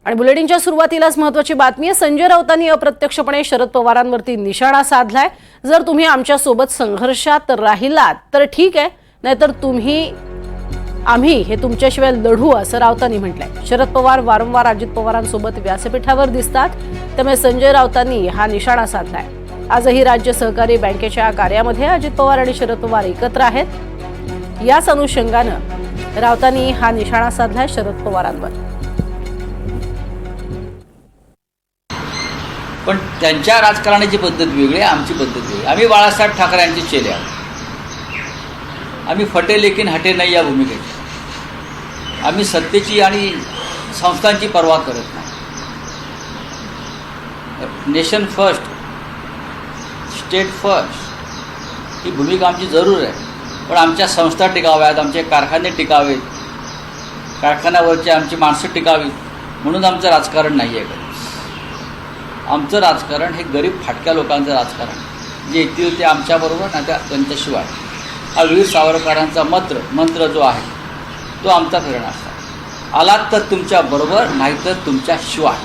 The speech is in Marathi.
आणि बुलेटिनच्या सुरुवातीलाच महत्त्वाची बातमी आहे। संजय राऊतांनी अप्रत्यक्षपणे शरद पवारांवरती निशाणा साधलाय। जर तुम्ही आमच्या सोबत संघर्षात राहिलात तर ठीक आहे, नाहीतर आम्ही हे तुमच्याशिवाय लढू असं राऊतांनी म्हटलंय। शरद पवार वारंवार अजित पवारांसोबत व्यासपीठावर दिसतात, त्यामुळे संजय राऊतांनी हा निशाणा साधलाय। आजही राज्य सहकारी बँकेच्या कार्यामध्ये अजित पवार आणि शरद पवार एकत्र आहेत। याच अनुषंगाने राऊतांनी हा निशाणा साधलाय शरद पवारांवर। पण त्यांच्या राजकारणाची पद्धत वेगळी आहे, आमची पद्धत वेगळी। आम्ही बाळासाहेब ठाकरेंचे चेले आहोत। आम्ही फटे लेकिन हटे नाही या भूमिकेचे। आम्ही सत्तेची आणि संस्थांची पर्वा करत नाही। नेशन फर्स्ट, स्टेट फर्स्ट ही भूमिका आमची जरूर आहे, पण आमच्या संस्था टिकाव्यात, आमचे कारखाने टिकावेत, कारखान्यावरची आमची माणसं टिकावीत, म्हणून आमचं राजकारण नाही आहे। आमचं राजकारण हे गरीब फाटक्या लोकांचं राजकारण, जे येतील ते आमच्याबरोबर नाही त्या त्यांच्याशिवाय। हा वीर सावरकरांचा मंत्र जो आहे तो आमचा प्रेरणा असतो। आलात तर तुमच्या बरोबर, नाही तर तुमच्या शिवाय।